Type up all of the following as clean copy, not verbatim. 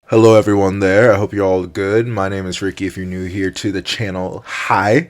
Hello everyone there, I hope you're all good. My name is Ricky. If you're new here to the channel, hi.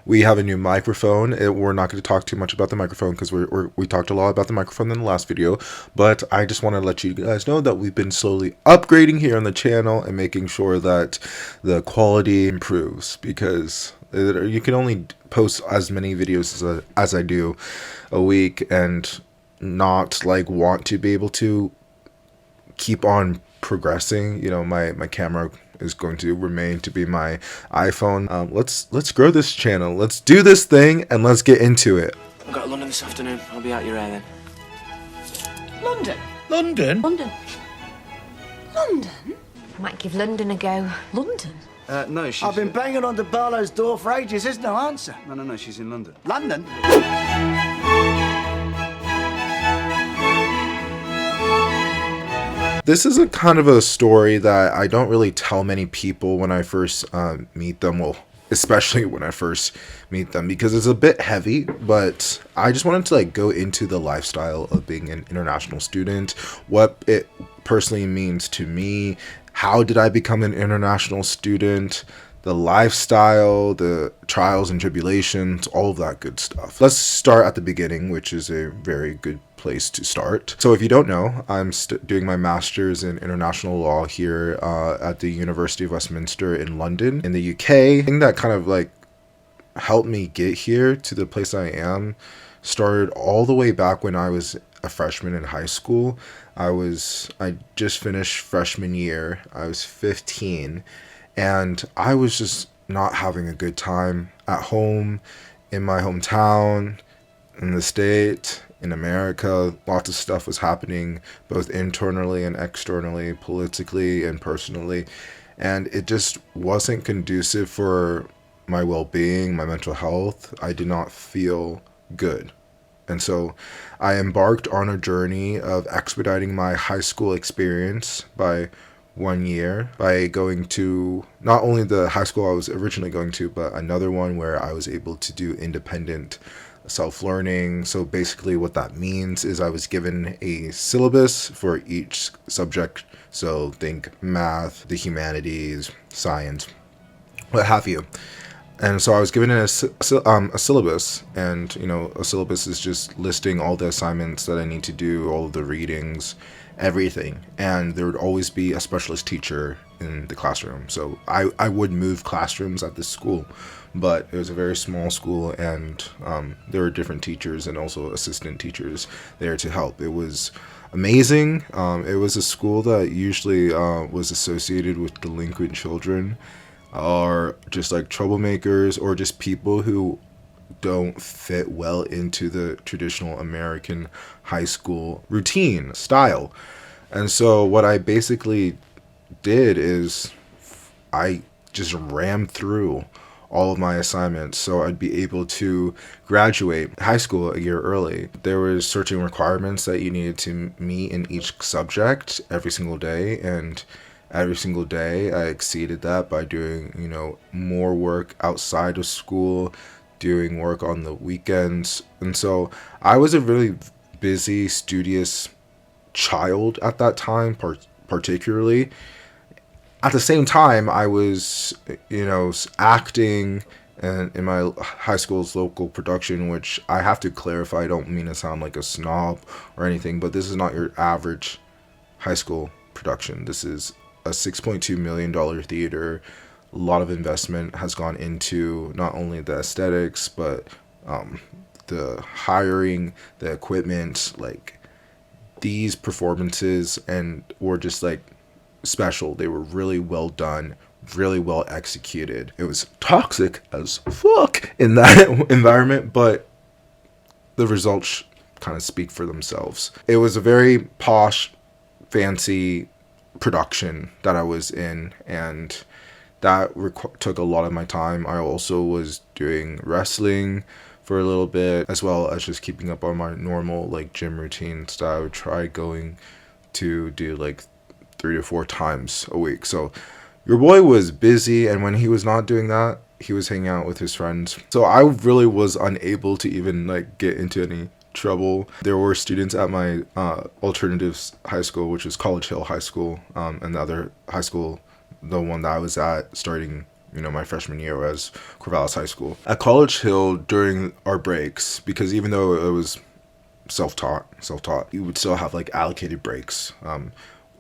We have a new microphone. We're not going to talk too much about the microphone because we talked a lot about the microphone in the last video, but I just want to let you guys know that we've been slowly upgrading here on the channel and making sure that the quality improves, because you can only post as many videos as I do a week and not like want to be able to keep on progressing. My camera is going to remain to be my iPhone. Let's grow this channel. Let's do this thing and let's get into it. I've got to London this afternoon. I'll be out your hair then. London? London? London. London? Might give London a go. London? No, she's... I've been banging on to Barlow's door for ages. There's no answer. No, she's in London. London? This is a kind of a story that I don't really tell many people when I first meet them. Well, especially when I first meet them, because it's a bit heavy, but I just wanted to go into the lifestyle of being an international student, what it personally means to me, how did I become an international student, the lifestyle, the trials and tribulations, all of that good stuff. Let's start at the beginning, which is a very good place to start. So if you don't know, I'm doing my master's in international law here at the University of Westminster in London in the UK. The thing that kind of helped me get here to the place I am started all the way back when I was a freshman in high school. I just finished freshman year. I was 15. And I was just not having a good time at home, in my hometown, in the state, in America. Lots of stuff was happening, both internally and externally, politically and personally. And it just wasn't conducive for my well-being, my mental health. I did not feel good. And so I embarked on a journey of expediting my high school experience by 1 year by going to not only the high school I was originally going to, but another one where I was able to do independent self-learning. So basically what that means is I was given a syllabus for each subject. So think math, the humanities, science, what have you. And so I was given a syllabus, and a syllabus is just listing all the assignments that I need to do, all of the readings, everything. And there would always be a specialist teacher in the classroom. So I would move classrooms at this school, but it was a very small school, and there were different teachers and also assistant teachers there to help. It was amazing. It was a school that usually was associated with delinquent children, or just troublemakers, or just people who don't fit well into the traditional American high school routine style. And so what I basically did is I just rammed through all of my assignments so I'd be able to graduate high school a year early. There was certain requirements that you needed to meet in each subject every single day, and every single day I exceeded that by doing, more work outside of school, doing work on the weekends. And so I was a really busy, studious child at that time, particularly. At the same time, I was, acting in my high school's local production, which I have to clarify, I don't mean to sound like a snob or anything, but this is not your average high school production. This is a $6.2 million theater. A lot of investment has gone into not only the aesthetics, but the hiring, the equipment. These performances and were just special. They were really well done, really well executed. It was toxic as fuck in that environment, but the results kind of speak for themselves. It was a very posh, fancy production that I was in, and that took a lot of my time. I also was doing wrestling for a little bit, as well as just keeping up on my normal gym routines that I would try going to do 3 to 4 times a week. So your boy was busy, and when he was not doing that, he was hanging out with his friends. So I really was unable to even get into any trouble. There were students at my alternatives high school, which was College Hill High School, and the other high school, the one that I was at starting, my freshman year, was Corvallis High School. At College Hill, during our breaks, because even though it was self-taught, you would still have like allocated breaks.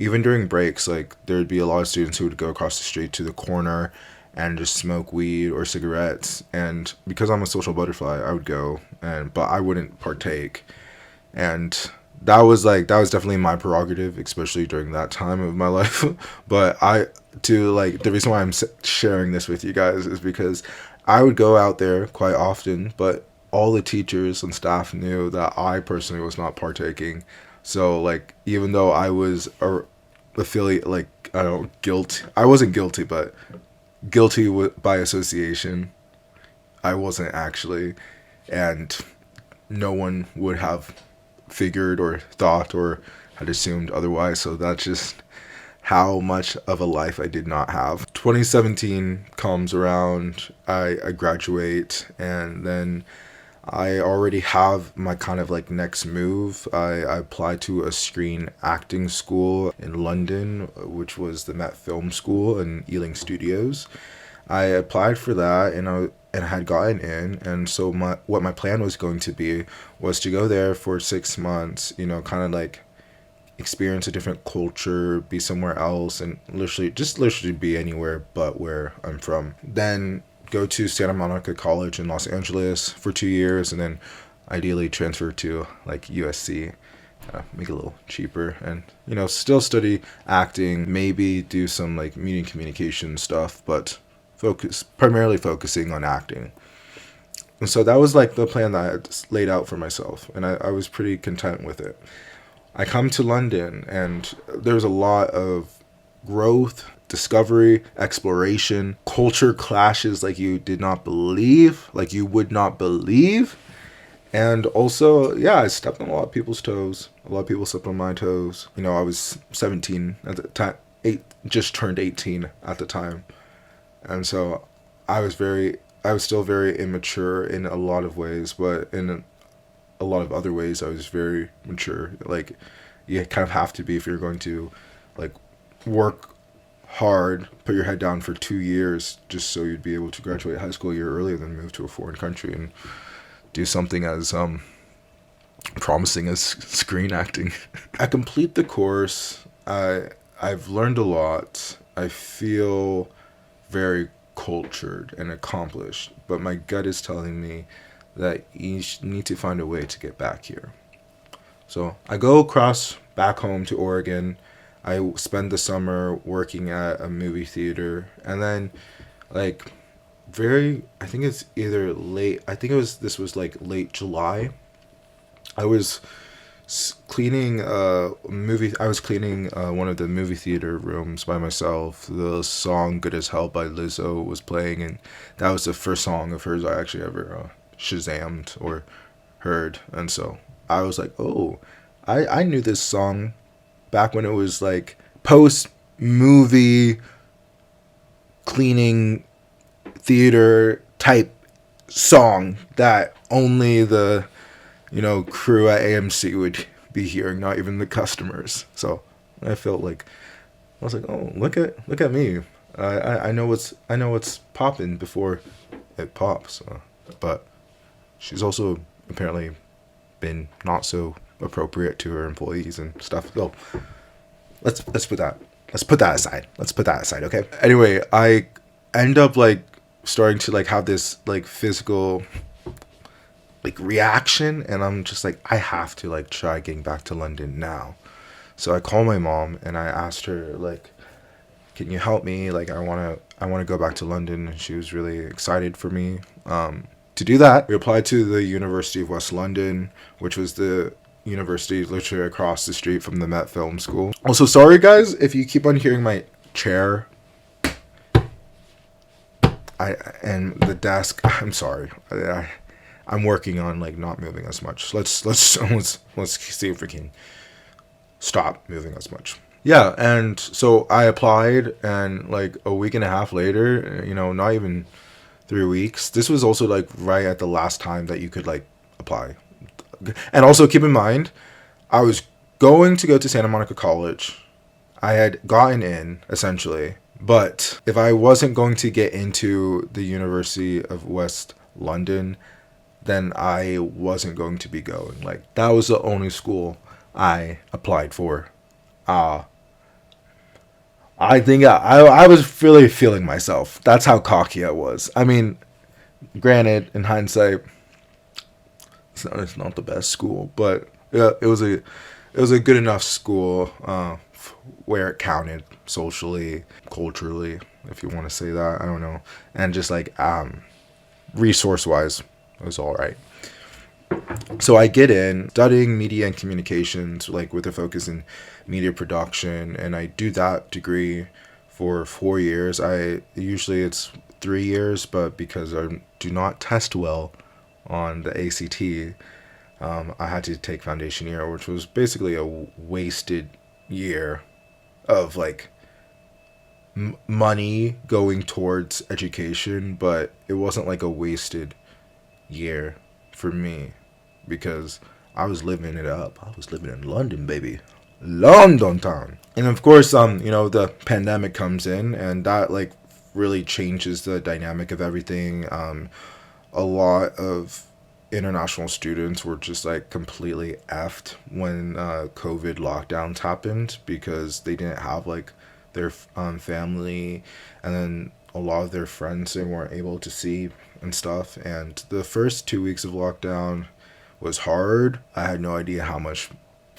Even during breaks, like there'd be a lot of students who would go across the street to the corner and just smoke weed or cigarettes. And because I'm a social butterfly, I would go, but I wouldn't partake. And that was definitely my prerogative, especially during that time of my life. But the reason why I'm sharing this with you guys is because I would go out there quite often, but all the teachers and staff knew that I personally was not partaking. So like, even though I was a affiliate, like, I don't know, guilty. I wasn't guilty, but guilty by association. I wasn't actually, and no one would have figured or thought or had assumed otherwise. So that's just how much of a life I did not have. 2017 comes around, I graduate, and then I already have my kind of like next move. I applied to a screen acting school in London, which was the Met Film School and Ealing Studios. I applied for that, and I had gotten in, and so what my plan was going to be was to go there for 6 months, kind of like experience a different culture, be somewhere else, and literally be anywhere but where I'm from. Then go to Santa Monica College in Los Angeles for 2 years, and then ideally transfer to like USC, make it a little cheaper, and still study acting, maybe do some like media communication stuff, but primarily focusing on acting. And so that was like the plan that I had laid out for myself, and I was pretty content with it. I come to London, and there's a lot of growth, discovery, exploration, culture clashes like you would not believe. And also, yeah, I stepped on a lot of people's toes. A lot of people stepped on my toes. I was 17 at the time, just turned 18 at the time. And so I was still very immature in a lot of ways, but in a lot of other ways I was very mature. Like, you kind of have to be if you're going to like work hard, put your head down for 2 years just so you'd be able to graduate high school a year earlier than move to a foreign country and do something as promising as screen acting. I complete the course. I've learned a lot. I feel very cultured and accomplished, but my gut is telling me that you need to find a way to get back here. So I go across back home to Oregon. I spend the summer working at a movie theater, and then I think this was like late July. I was cleaning one of the movie theater rooms by myself. The song "Good as Hell" by Lizzo was playing, and that was the first song of hers I actually ever Shazammed or heard. And so I was like, oh, I knew this song back when it was like post movie cleaning theater type song that only the crew at AMC would be hearing, not even the customers. So I was like, oh, look at me. I know what's popping before it pops. But she's also apparently been not so appropriate to her employees and stuff. So let's put that aside. Okay. Anyway, I end up like starting to like have this like physical like reaction, and I'm just like, I have to like try getting back to London now. So I call my mom and I asked her like, can you help me? Like, I want to go back to London. And she was really excited for me to do that. We applied to the University of West London, which was the university literally across the street from the Met Film School. Also, sorry guys if you keep on hearing my chair and the desk. I'm sorry. I'm working on like not moving as much. Let's see if we can stop moving as much. Yeah, and so I applied, and like a week and a half later, not even 3 weeks. This was also like right at the last time that you could like apply. And also keep in mind, I was going to go to Santa Monica College. I had gotten in, essentially. But if I wasn't going to get into the University of West London, then I wasn't going to be going. Like, that was the only school I applied for. I think I was really feeling myself. That's how cocky I was. I mean, granted, in hindsight, it's not the best school, but yeah, it was a good enough school where it counted socially, culturally, if you want to say that. I don't know, and just like resource wise, it was all right. So I get in studying media and communications, like with a focus in media production, and I do that degree for 4 years. I usually it's 3 years, but because I do not test well on the ACT, I had to take foundation year, which was basically a wasted year of like money going towards education, but it wasn't like a wasted year for me because I was living it up. I was living in London, baby. London town. And of course, the pandemic comes in and that like really changes the dynamic of everything. A lot of international students were just like completely effed when COVID lockdowns happened because they didn't have like their family, and then a lot of their friends they weren't able to see and stuff. And the first 2 weeks of lockdown was hard. I had no idea how much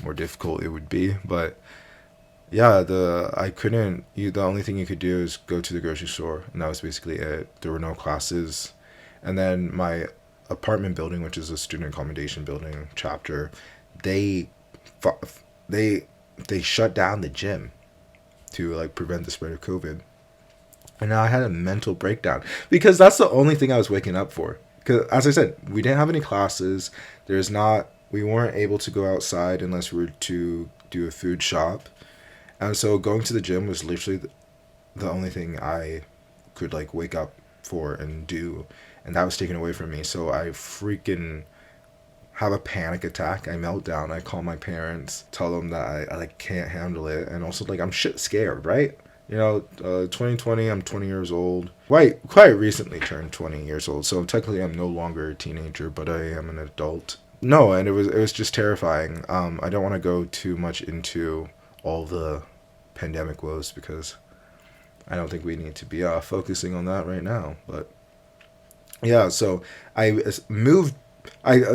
more difficult it would be, but yeah, the only thing you could do is go to the grocery store, and that was basically it. There were no classes. And then my apartment building, which is a student accommodation building chapter, they shut down the gym to like prevent the spread of COVID. And now I had a mental breakdown because that's the only thing I was waking up for. Because as I said, we didn't have any classes. We weren't able to go outside unless we were to do a food shop. And so going to the gym was literally the only thing I could like wake up for and do. And that was taken away from me. So I freaking have a panic attack. I melt down. I call my parents, tell them that I like can't handle it. And also like I'm shit scared, right? 2020, I'm 20 years old. Quite recently turned 20 years old. So technically I'm no longer a teenager, but I am an adult. No, and it was just terrifying. I don't want to go too much into all the pandemic woes because I don't think we need to be focusing on that right now. But yeah, so I moved.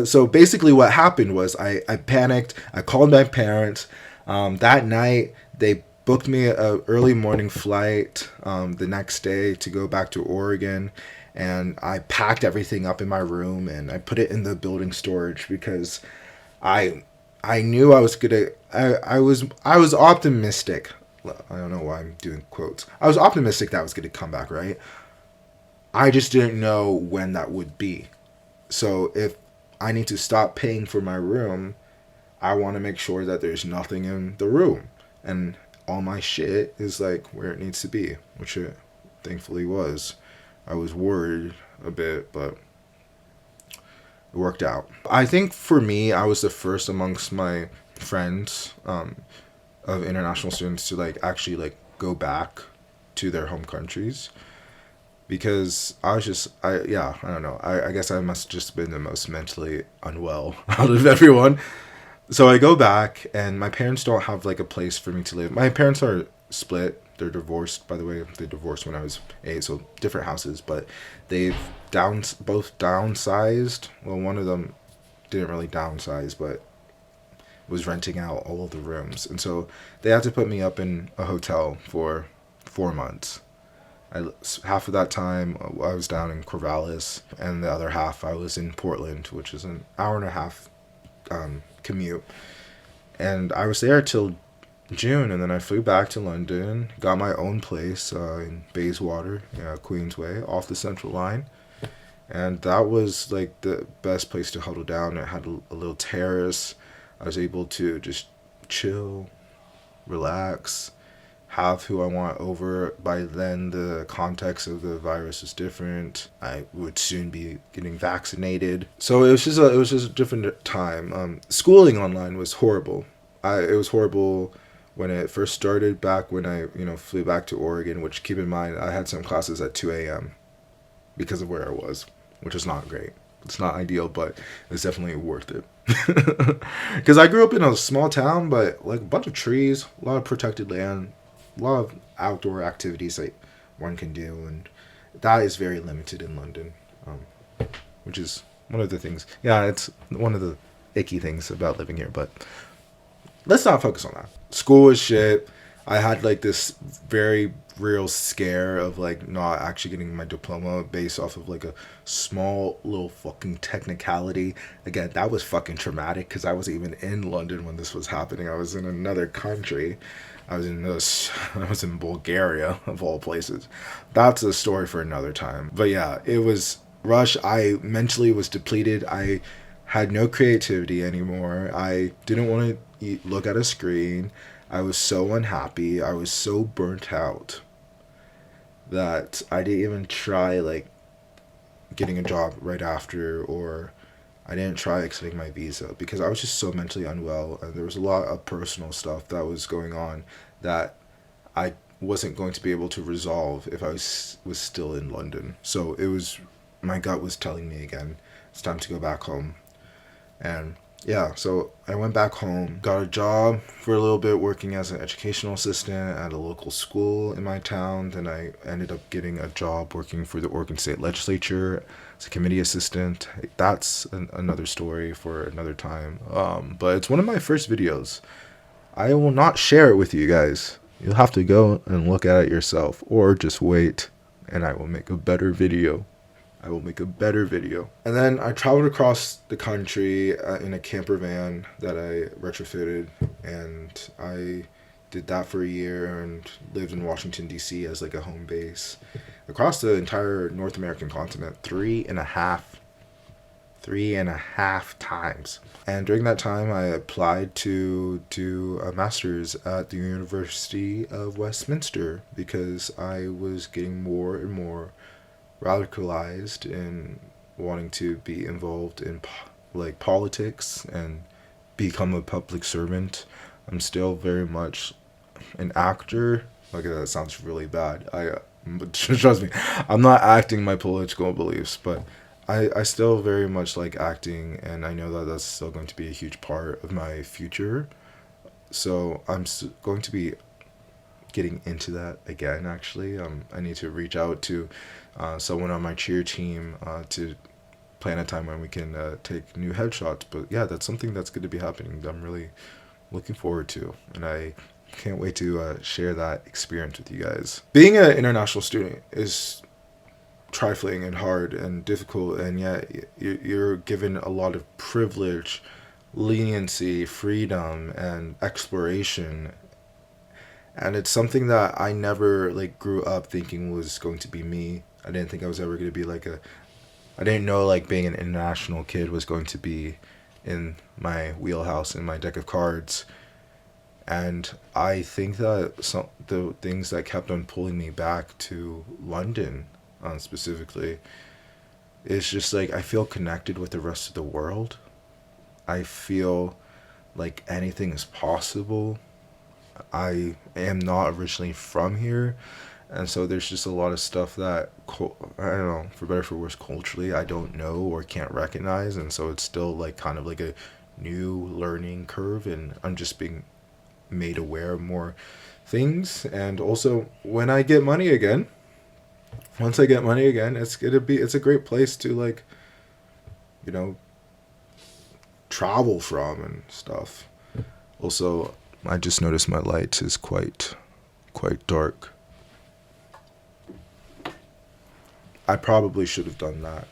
So basically what happened was I panicked. I called my parents. That night they booked me a early morning flight the next day to go back to Oregon. And I packed everything up in my room and I put it in the building storage because I knew I was gonna. I was optimistic. I don't know why I'm doing quotes. I was optimistic that I was gonna come back, right? I just didn't know when that would be. So if I need to stop paying for my room, I want to make sure that there's nothing in the room and all my shit is like where it needs to be, which it thankfully was. I was worried a bit, but it worked out. I think for me, I was the first amongst my friends of international students to like actually like go back to their home countries because I don't know. I guess I must have just been the most mentally unwell out of everyone. So I go back and my parents don't have like a place for me to live. My parents are split. They're divorced, by the way. They divorced when I was 8, so different houses. But they've both downsized. Well, one of them didn't really downsize, but was renting out all of the rooms. And so they had to put me up in a hotel for 4 months. Half of that time I was down in Corvallis, and the other half I was in Portland, which is an hour and a half commute. And I was there till June, and then I flew back to London, got my own place in Bayswater, Queensway, off the Central Line. And that was like the best place to huddle down. It had a little terrace. I was able to just chill, relax, have who I want over. By then, the context of the virus is different. I would soon be getting vaccinated, so it was just a different time. Schooling online was horrible. It was horrible when it first started, back when I flew back to Oregon. Which, keep in mind, I had some classes at 2 a.m. because of where I was, which is not great. It's not ideal, but it's definitely worth it. Because I grew up in a small town, but like a bunch of trees, a lot of protected land, a lot of outdoor activities that one can do, and that is very limited in London, which is one of the things. Yeah, it's one of the icky things about living here, but let's not focus on that. School was shit. I had like this very real scare of like not actually getting my diploma based off of like a small little fucking technicality. Again, that was fucking traumatic because I wasn't even in London when this was happening. I was in another country. I was in Bulgaria, of all places. That's a story for another time. But yeah, it was rush. I mentally was depleted. I had no creativity anymore. I didn't want to look at a screen. I was so unhappy. I was so burnt out that I didn't even try like getting a job right after, or I didn't try extending my visa because I was just so mentally unwell, and there was a lot of personal stuff that was going on that I wasn't going to be able to resolve if I was still in London. So my gut was telling me again, it's time to go back home. And yeah, so I went back home, got a job for a little bit working as an educational assistant at a local school in my town. Then I ended up getting a job working for the Oregon State Legislature as a committee assistant. That's another story for another time. But it's one of my first videos. I will not share it with you guys. You'll have to go and look at it yourself, or just wait and I will make a better video. And then I traveled across the country in a camper van that I retrofitted, and I did that for a year and lived in Washington, D.C. as like a home base across the entire North American continent three and a half times. And during that time, I applied to do a master's at the University of Westminster because I was getting more and more radicalized in wanting to be involved in like politics and become a public servant. I'm still very much an actor. Okay, that sounds really bad. But trust me, I'm not acting my political beliefs, but I still very much like acting, and I know that that's still going to be a huge part of my future. So I'm going to be getting into that again. Actually, I need to reach out to someone on my cheer team to plan a time when we can take new headshots. But yeah, that's something that's going to be happening that I'm really looking forward to, and I can't wait to share that experience with you guys. Being an international student is trifling and hard and difficult, and yet you're given a lot of privilege, leniency, freedom, and exploration. And it's something that I never like grew up thinking was going to be me. I didn't think I was ever going to be I didn't know like being an international kid was going to be in my wheelhouse, in my deck of cards. And I think that the things that kept on pulling me back to London, specifically, is just like I feel connected with the rest of the world. I feel like anything is possible. I am not originally from here, and so there's just a lot of stuff that I don't know, for better or for worse, culturally I don't know or can't recognize, and so it's still like kind of like a new learning curve, and I'm just being made aware of more things. And also, when I get money again, once I get money again, it's a great place to like, travel from and stuff. Also, I just noticed my light is quite dark. I probably should have done that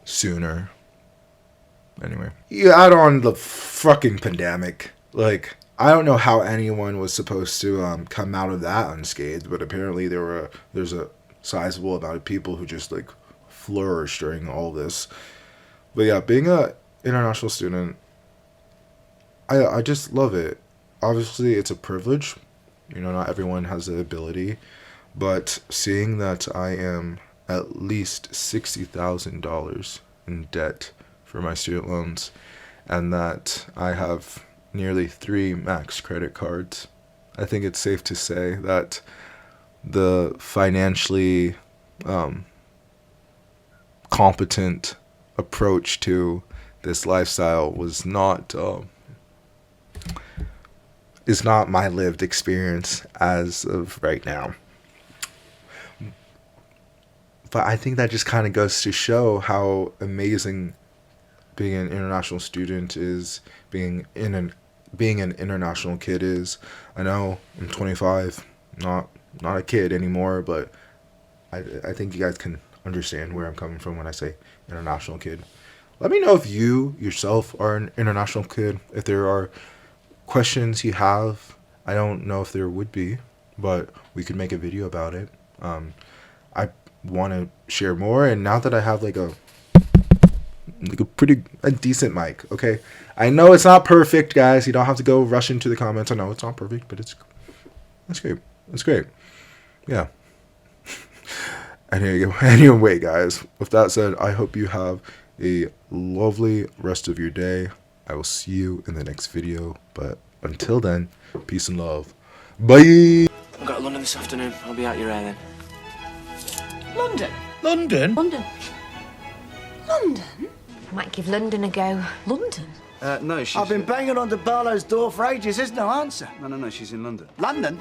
sooner. Anyway, you add on the fucking pandemic. Like, I don't know how anyone was supposed to come out of that unscathed, but apparently there's a sizable amount of people who just like flourished during all this. But yeah, being a international student, I just love it. Obviously, it's a privilege, not everyone has the ability. But seeing that I am at least $60,000 in debt for my student loans, and that I have nearly 3 max credit cards, I think it's safe to say that the financially competent approach to this lifestyle was not is not my lived experience as of right now. But I think that just kind of goes to show how amazing being an international student is, being an international kid is. I know I'm 25, not a kid anymore, but I think you guys can understand where I'm coming from when I say international kid. Let me know if you yourself are an international kid, if there are questions you have. I don't know if there would be, but we could make a video about it. I want to share more, and now that I have like a decent mic, okay, I know it's not perfect, guys. You don't have to go rush into the comments. I know it's not perfect, but it's great. Yeah. Anyway, guys, with that said, I hope you have a lovely rest of your day. I will see you in the next video, but until then, peace and love. Bye. I've got to London this afternoon. I'll be out your hair then. London. London? London. London? Might give London a go. London? No, she's... I've been banging on the Barlow's door for ages. There's no answer. No, she's in London. London?